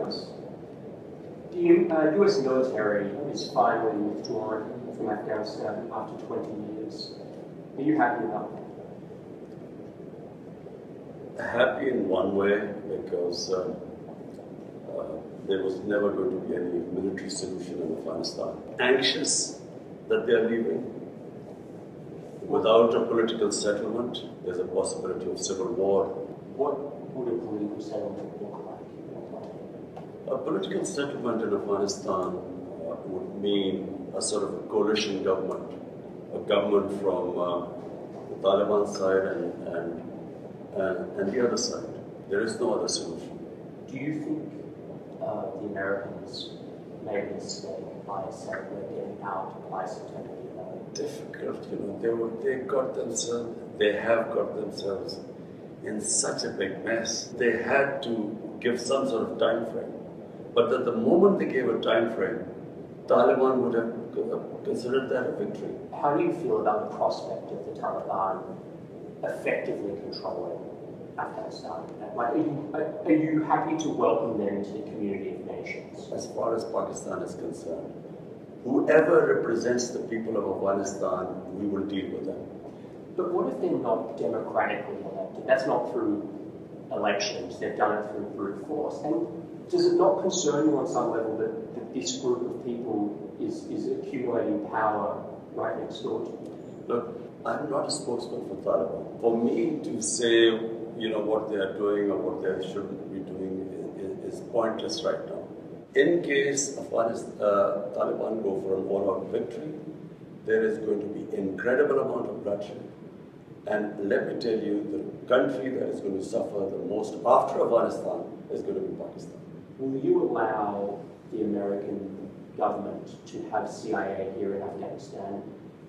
US. The US military is finally withdrawn from Afghanistan after 20 years. Are you happy about that? Happy in one way because there was never going to be any military solution in Afghanistan. Anxious that they are leaving. Without a political settlement, there's a possibility of civil war. What would a political settlement look like? A political settlement in Afghanistan would mean a sort of a coalition government, a government from the Taliban side and the other side. There is no other solution. Do you think the Americans made a mistake by saying we're getting out by September 11th? Difficult, they have got themselves in such a big mess. They had to give some sort of time frame. But at the moment they gave a time frame, Taliban would have considered that a victory. How do you feel about the prospect of the Taliban effectively controlling Afghanistan? Like, are you happy to welcome them into the community of nations? As far as Pakistan is concerned, whoever represents the people of Afghanistan, we will deal with them. But what if they're not democratically elected? That's not through elections, they've done it through brute force. And does it not concern you on some level that this group of people is accumulating power right next door to you? Look, I'm not a spokesman for Taliban. For me to say, what they are doing or what they shouldn't be doing is pointless right now. In case Taliban go for an all-out victory, there is going to be incredible amount of bloodshed. And let me tell you, the country that is going to suffer the most after Afghanistan is going to be Pakistan. Will you allow the American government to have CIA here in Afghanistan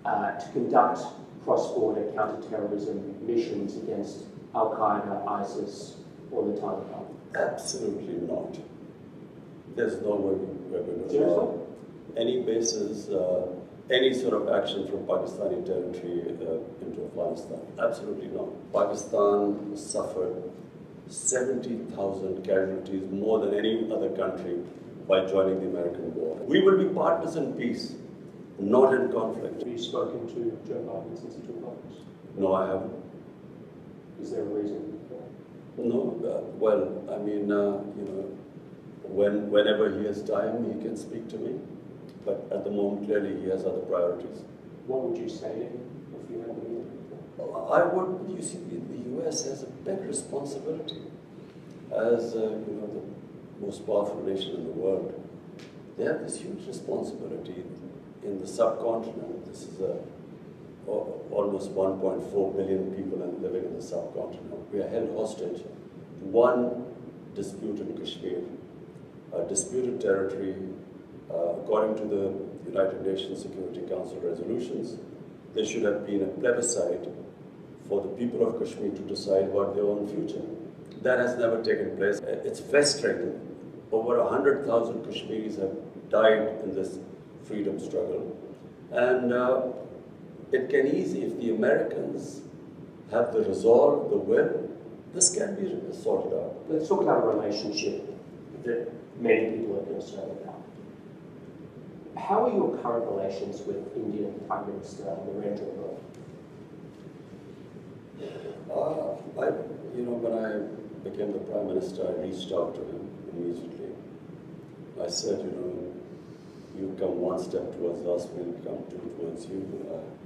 to conduct cross-border counter-terrorism missions against Al-Qaeda, ISIS, or the Taliban? Absolutely not. There's no way we're going to allow any bases, any sort of action from Pakistani territory into Afghanistan. Absolutely not. Pakistan suffered 70,000 casualties, more than any other country, by joining the American war. We will be partners in peace, not in conflict. Have you spoken to Joe Biden since he took office? No, I haven't. Is there a reason for that? No, whenever he has time, he can speak to me. But at the moment, clearly, he has other priorities. What would you say to him if you had the meeting? I would. You see, the US has a big responsibility as the most powerful nation in the world. They have this huge responsibility in the subcontinent. This is almost 1.4 billion people living in the subcontinent. We are held hostage to one dispute in Kashmir, a disputed territory. According to the United Nations Security Council resolutions, there should have been a plebiscite for the people of Kashmir to decide about their own future. That has never taken place. It's frustrating. Over 100,000 Kashmiris have died in this freedom struggle. And it can easily, if the Americans have the resolve, the will, this can be sorted out. Let's talk about a relationship that many people are concerned about. How are your current relations with Indian Prime Minister Narendra Modi? When I became the Prime Minister, I reached out to him immediately. I said, you come one step towards us, we'll come two towards you.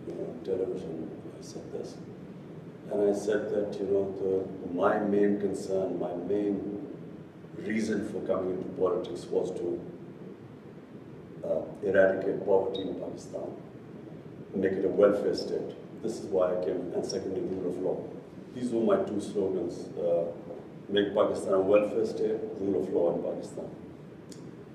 On television, I said this. And I said that, my main concern, my main reason for coming into politics was to eradicate poverty in Pakistan, make it a welfare state. This is why I came, and secondly, rule of law. These were my two slogans, make Pakistan a welfare state, rule of law in Pakistan.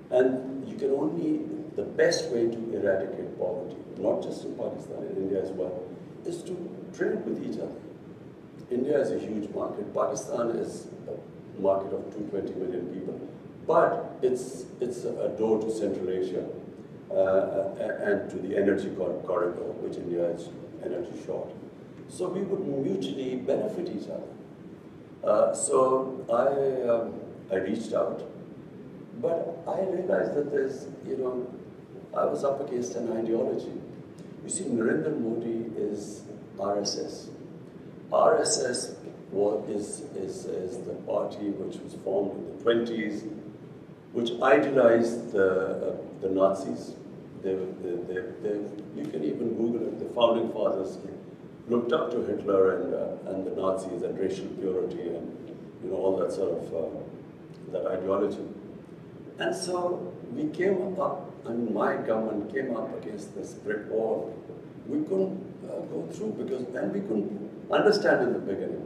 And you can only, the best way to eradicate poverty, not just in Pakistan, in India as well, is to trade with each other. India is a huge market. Pakistan is a market of 220 million people. But it's a door to Central Asia and to the energy corridor, which India is energy short. So we would mutually benefit each other. So I reached out But I realized that there's, I was up against an ideology. You see, Narendra Modi is RSS. RSS is the party which was formed in the 20s, which idolized the Nazis. You can even Google it. The founding fathers looked up to Hitler and the Nazis and racial purity and all that sort of that ideology. And so we came up, and my government came up against this brick wall. We couldn't go through and we couldn't understand in the beginning.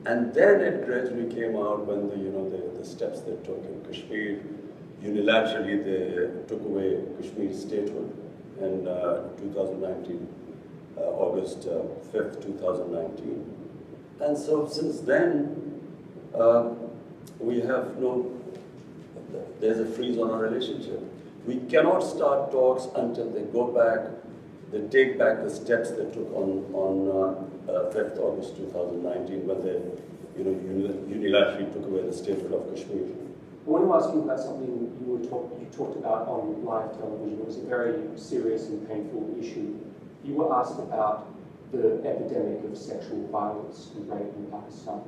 And then it gradually came out when the steps they took in Kashmir. Unilaterally, they took away Kashmir statehood in 2019, August 5th, 2019. And so since then, we have there's a freeze on our relationship. We cannot start talks until they go back, they take back the steps they took on 5th August 2019 when they unilaterally took away the statehood of Kashmir. I want to ask you about something you talked about on live television. It was a very serious and painful issue. You were asked about the epidemic of sexual violence and rape in Pakistan.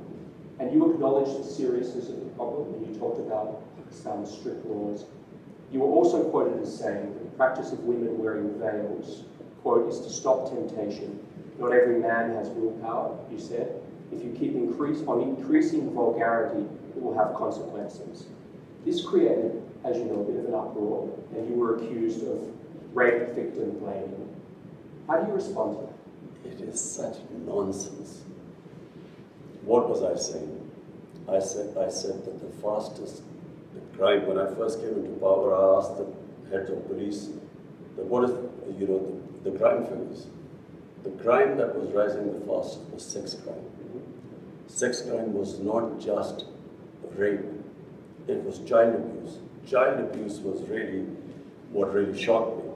And you acknowledged the seriousness of the problem, and you talked about Pakistan's strict laws. You were also quoted as saying that the practice of women wearing veils, quote, is to stop temptation. Not every man has willpower, you said. If you keep increasing vulgarity, it will have consequences. This created, as you know, a bit of an uproar, and you were accused of rape victim blaming. How do you respond to that? It is such nonsense. What was I saying? I said that the crime, when I first came into power, I asked the heads of police, that what is, the crime figures. The crime that was rising the fastest was sex crime. Sex crime was not just rape, it was child abuse. Child abuse was really what really shocked me.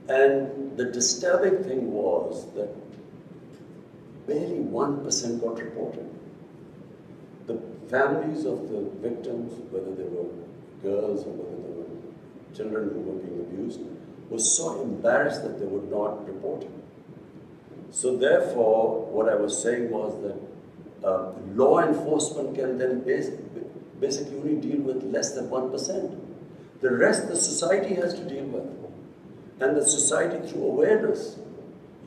And the disturbing thing was that barely 1% got reported. The families of the victims, whether they were girls or whether they were children who were being abused, were so embarrassed that they would not report it. So therefore, what I was saying was that law enforcement can then basically only deal with less than 1%. The rest the society has to deal with. And the society through awareness.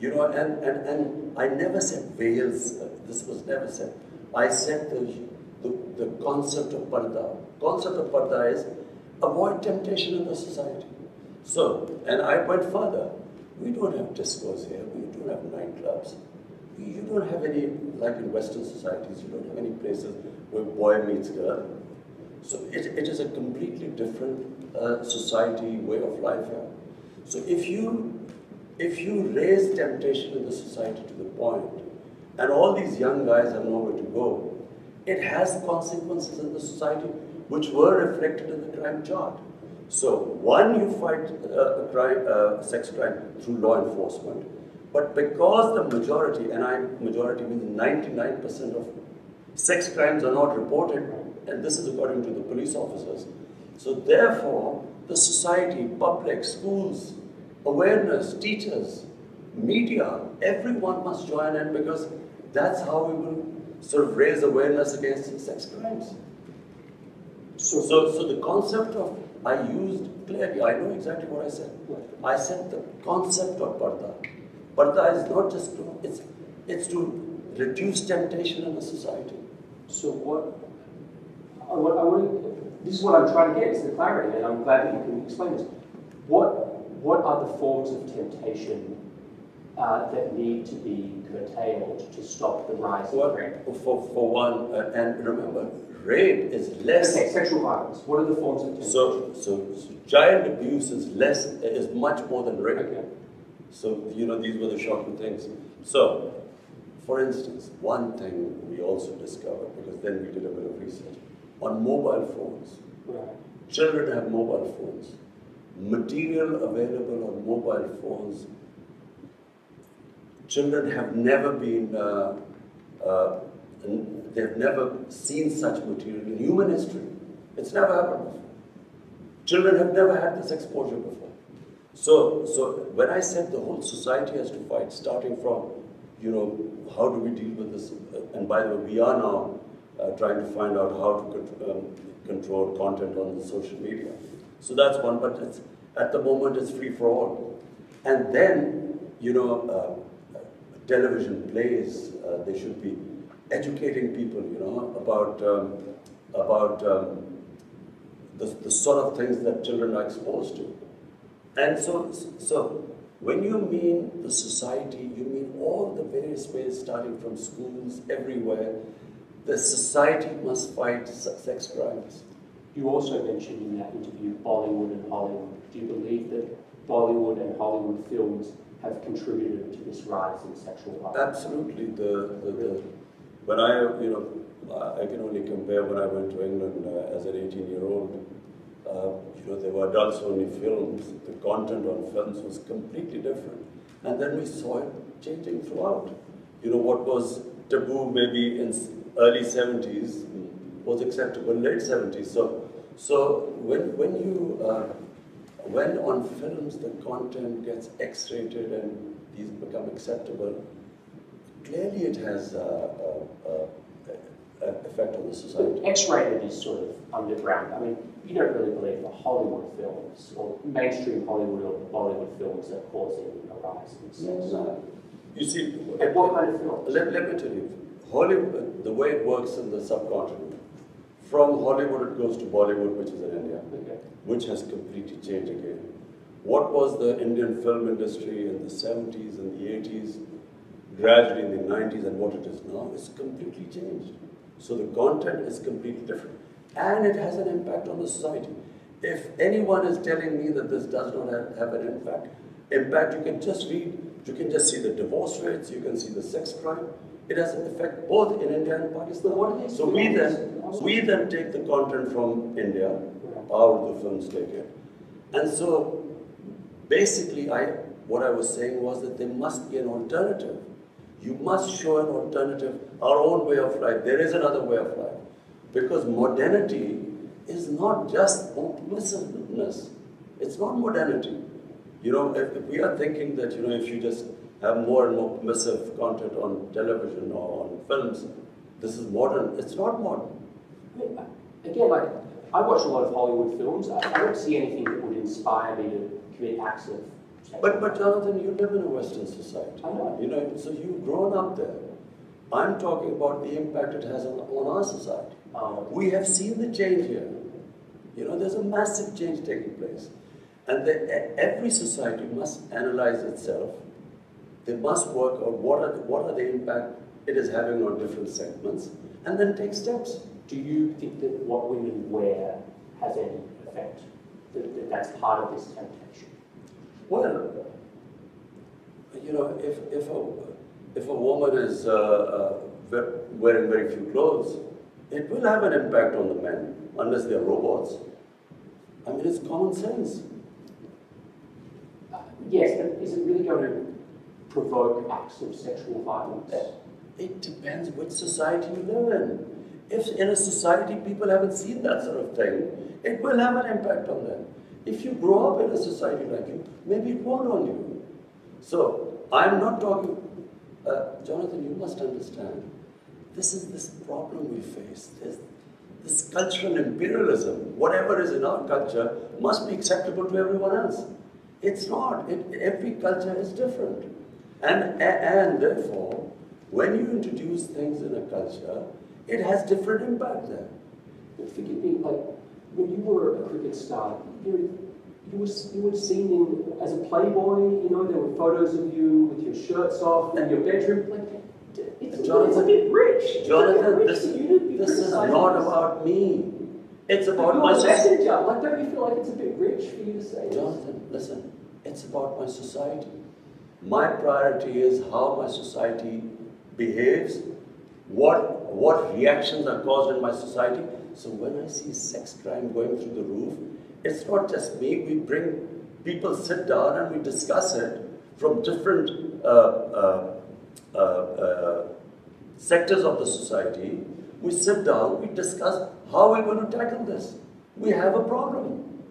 And I never said veils, this was never said. I said the concept of parda. Concept of parda is avoid temptation in the society. So, and I went further. We don't have discos here, we don't have nightclubs. You don't have any, like in Western societies, you don't have any places where boy meets girl. So it is a completely different society, way of life here. So if you raise temptation in the society to the point, and all these young guys have nowhere to go, it has consequences in the society which were reflected in the crime chart. So one, you fight sex crime through law enforcement, but because the majority, and majority means 99% of sex crimes are not reported, and this is according to the police officers. So therefore, the society, public, schools, awareness, teachers, media, everyone must join in because that's how we will sort of raise awareness against sex crimes. So the concept of, I used clearly, I know exactly what I said. I said the concept of parda. Parda is not just to, it's to reduce temptation in the society. So this is what I'm trying to get, is the clarity, and I'm glad that you can explain this. What are the forms of temptation that need to be curtailed to stop the rise of rape? For one, and remember, rape is less. Okay, sexual violence. What are the forms of temptation? So child abuse is much more than rape. Okay. So these were the shocking things. So, for instance, one thing we also discovered, because then we did a bit of research on mobile phones. Right. Children have mobile phones. Material available on mobile phones. Children have never been, they've never seen such material in human history. It's never happened before. Children have never had this exposure before. So when I said the whole society has to fight, starting from, how do we deal with this? And by the way, we are now trying to find out how to control content on the social media. So that's one, but at the moment it's free for all. And then, television plays, they should be educating people, about the sort of things that children are exposed to. And so when you mean the society, you mean all the various ways, starting from schools, everywhere. The society must fight sex crimes. You also mentioned in that interview Bollywood and Hollywood. Do you believe that Bollywood and Hollywood films have contributed to this rise in sexual violence? Absolutely. When I can only compare when I went to England as an 18-year-old. There were adults-only films. The content on films was completely different. And then we saw it changing throughout. What was taboo maybe in early 70s was acceptable in late 70s. So when on films the content gets X-rated and these become acceptable, clearly it has an effect on the society. X-rated is sort of underground. I mean, you don't really believe the Hollywood films or mainstream Hollywood or Bollywood films are causing a rise in sex. No. You see, what kind of films? Let me tell you, Hollywood, the way it works in the subcontinent, from Hollywood it goes to Bollywood, which is in India, which has completely changed again. What was the Indian film industry in the 70s and the 80s, gradually in the 90s, and what it is now, is completely changed. So the content is completely different. And it has an impact on the society. If anyone is telling me that this does not have an impact, you can just read, you can just see the divorce rates, you can see the sex crime. It has an effect both in India and Pakistan. So we then take the content from India, out of the films take it. And so basically what I was saying was that there must be an alternative. You must show an alternative, our own way of life. There is another way of life. Because modernity is not just permissiveness. It's not modernity. If we are thinking that, if you just have more and more permissive content on television or on films, this is modern. It's not modern. Again, I watch a lot of Hollywood films. I don't see anything that would inspire me to commit acts of sex. But Jonathan, you live in a Western society. I know. So you've grown up there. I'm talking about the impact it has on our society. We have seen the change here. There's a massive change taking place. And every society must analyze itself. They must work out what are the impact it is having on different segments, and then take steps. Do you think that what women wear has any effect? That's part of this temptation? Well, if a woman is wearing very few clothes, it will have an impact on the men, unless they're robots. I mean, it's common sense. Yes, but is it really going to provoke acts of sexual violence? It depends which society you live in. If in a society people haven't seen that sort of thing, it will have an impact on them. If you grow up in a society like you, maybe it won't on you. So, I'm not talking... Jonathan, you must understand, this is this problem we face. This cultural imperialism, whatever is in our culture, must be acceptable to everyone else. It's not. Every culture is different. And therefore, when you introduce things in a culture, it has different impact there. But forgive me, when you were a cricket star, you were seen as a playboy, there were photos of you with your shirts off in your bedroom. It's a bit rich. Jonathan, this is not about me. It's about my society. Don't you feel like it's a bit rich for you to say Jonathan, listen, it's about my society. My priority is how my society behaves, what reactions are caused in my society. So when I see sex crime going through the roof, it's not just me. We bring people, sit down and we discuss it from different sectors of the society. We sit down, we discuss how we're going to tackle this. We have a problem.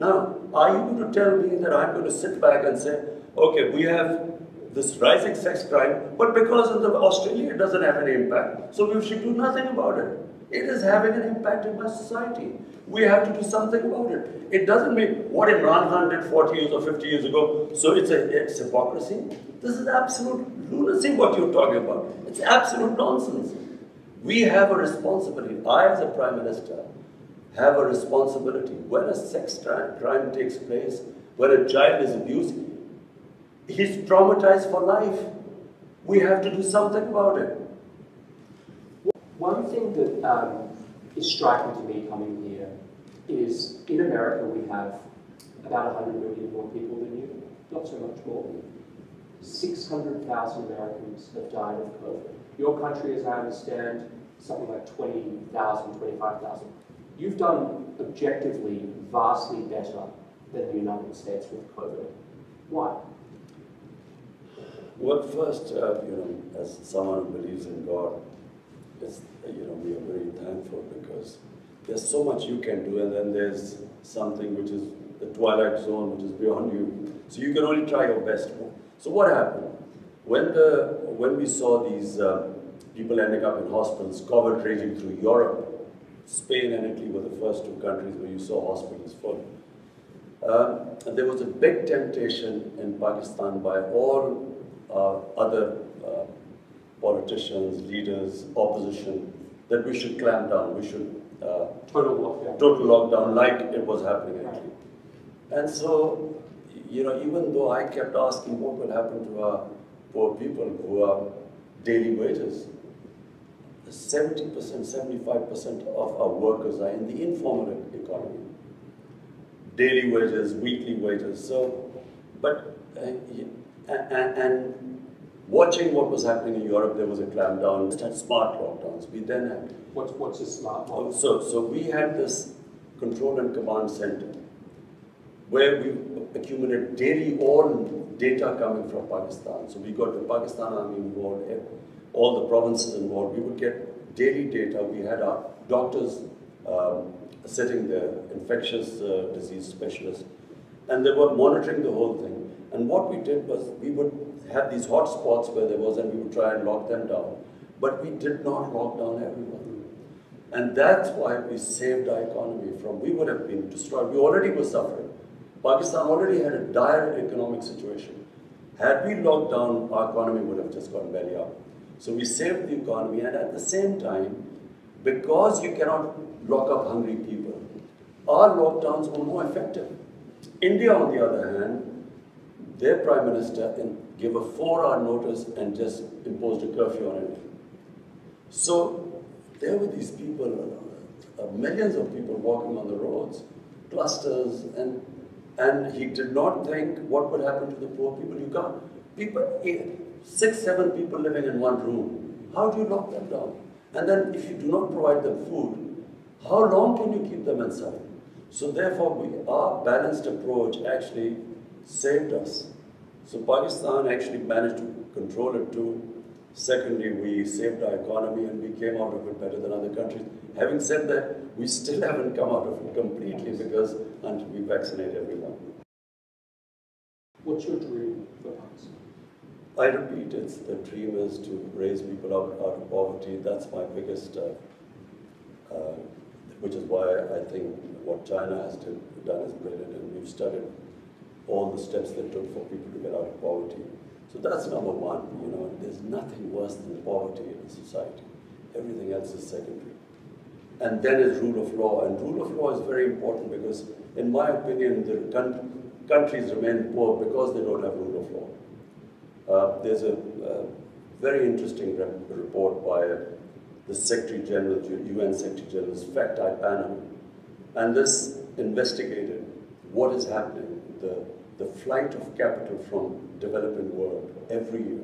Now, are you going to tell me that I'm going to sit back and say, okay, we have this rising sex crime, but because of Australia, it doesn't have any impact, so we should do nothing about it. It is having an impact in my society. We have to do something about it. It doesn't mean what Imran Khan did 40 years or 50 years ago, so it's hypocrisy. This is absolute lunacy what you're talking about. It's absolute nonsense. We have a responsibility. I, as a Prime Minister, have a responsibility. When a sex crime takes place, when a child is abused, he's traumatized for life. We have to do something about it. One thing that is striking to me coming here is in America we have about 100 million more people than you, not so much more. 600,000 Americans have died of COVID. Your country, as I understand, something like 20,000, 25,000. You've done objectively vastly better than the United States with COVID. Why? Well, first, as someone who believes in God, we are very thankful because there's so much you can do, and then there's something which is the twilight zone, which is beyond you. So you can only try your best. So what happened? When we saw these people ending up in hospitals, COVID raging through Europe, Spain and Italy were the first two countries where you saw hospitals full. There was a big temptation in Pakistan by all other politicians, leaders, opposition, that we should clamp down, we should total lockdown like it was happening actually. And so, even though I kept asking what will happen to our poor people who are daily wages, 70%, 75% of our workers are in the informal economy. Daily wages, weekly wages. So, and watching what was happening in Europe, there was a clampdown. We had smart lockdowns. We then had... What's a smart lockdown? So we had this control and command center where we accumulated daily all data coming from Pakistan. So we got the Pakistan Army involved, all the provinces involved. We would get daily data. We had our doctors sitting there, infectious disease specialists, and they were monitoring the whole thing. And what we did was we would have these hot spots where there was, and we would try and lock them down. But we did not lock down everyone. And that's why we saved our economy from, we would have been destroyed. We already were suffering. Pakistan already had a dire economic situation. Had we locked down, our economy would have just gone belly up. So we saved the economy, and at the same time, because you cannot lock up hungry people, our lockdowns were more effective. India, on the other hand, their Prime Minister gave a 4-hour notice and just imposed a curfew on it. So there were these people, millions of people walking on the roads, clusters, and he did not think what would happen to the poor people. You can't, 6, 7 people living in one room, how do you lock them down? And then if you do not provide them food, how long can you keep them inside? So therefore, our balanced approach actually saved us. So Pakistan actually managed to control it too. Secondly, we saved our economy and we came out of it better than other countries. Having said that, we still haven't come out of it completely because until we vaccinate everyone. What's your dream for Pakistan? I repeat, the dream is to raise people out of poverty. That's my biggest, which is why I think what China has done is brilliant, and we've studied all the steps they took for people to get out of poverty. So that's number one. There's nothing worse than poverty in a society. Everything else is secondary. And then is rule of law. And rule of law is very important because, in my opinion, the countries remain poor because they don't have rule of law. There's a very interesting report by the Secretary General, UN Secretary General's fact-eye panel. And this investigated what is happening, the flight of capital from developing world every year.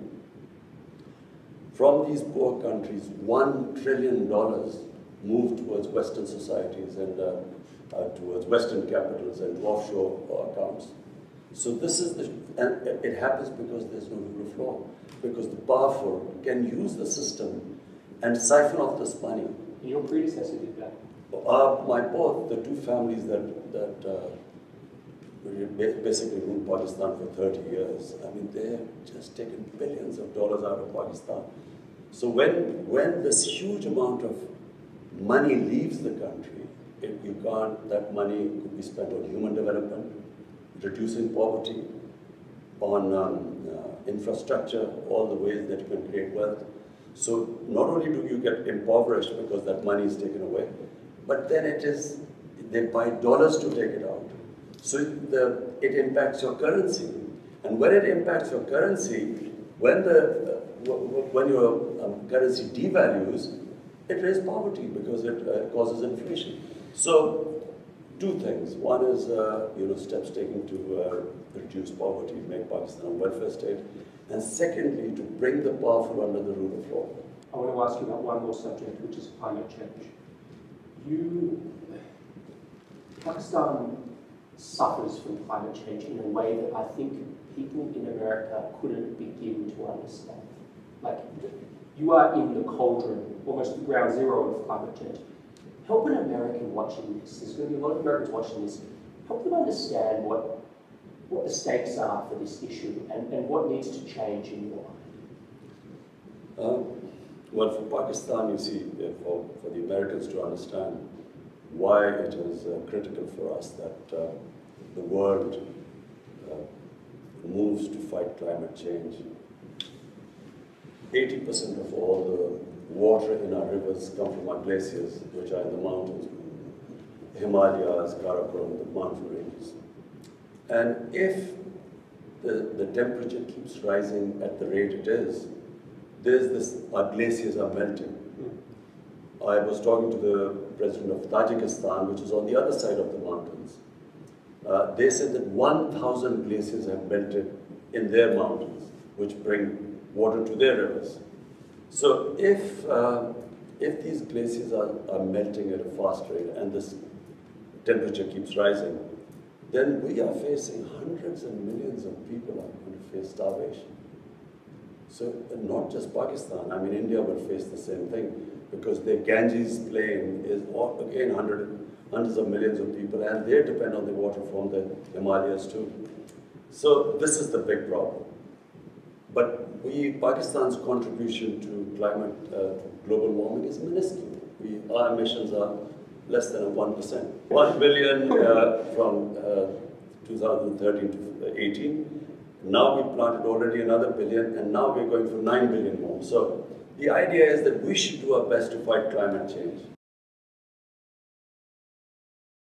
From these poor countries, $1 trillion moved towards Western societies and towards Western capitals and to offshore accounts. So this is and it happens because there's no rule of law, because the powerful can use the system and siphon off this money. Your predecessor did that. The two families that basically ruled Pakistan for 30 years. I mean, they've just taken billions of dollars out of Pakistan. So when this huge amount of money leaves the country, that money could be spent on human development, reducing poverty, on infrastructure, all the ways that you can create wealth. So not only do you get impoverished because that money is taken away, but then they buy dollars to take it out. So it impacts your currency. And when it impacts your currency, when your currency devalues, it raises poverty because it causes inflation. So two things. One is steps taken to reduce poverty, make Pakistan a welfare state. And secondly, to bring the powerful under the rule of law. I want to ask you about one more subject, which is climate change. Pakistan suffers from climate change in a way that I think people in America couldn't begin to understand. Like, you are in the cauldron, almost the ground zero of climate change. Help an American watching this, there's going to be a lot of Americans watching this, help them understand what the stakes are for this issue and what needs to change in your mind. Well, for Pakistan, you see, for the Americans to understand why it is critical for us that the world moves to fight climate change. 80% of all the water in our rivers come from our glaciers, which are in the mountains, Himalayas, Karakoram, the mountain ranges. And if the temperature keeps rising at the rate it is, our glaciers are melting. I was talking to the president of Tajikistan, which is on the other side of the mountains. They said that 1,000 glaciers have melted in their mountains, which bring water to their rivers. So if these glaciers are melting at a fast rate and this temperature keeps rising, then we are facing hundreds and millions of people are going to face starvation. So not just Pakistan, I mean India will face the same thing because the Ganges plain is again hundreds of millions of people and they depend on the water from the Himalayas too. So this is the big problem. But Pakistan's contribution to climate, to global warming is minuscule. Our emissions are less than 1%. 1 billion from 2013 to 18. Now we planted already another billion, and now we're going for 9 billion more. So the idea is that we should do our best to fight climate change.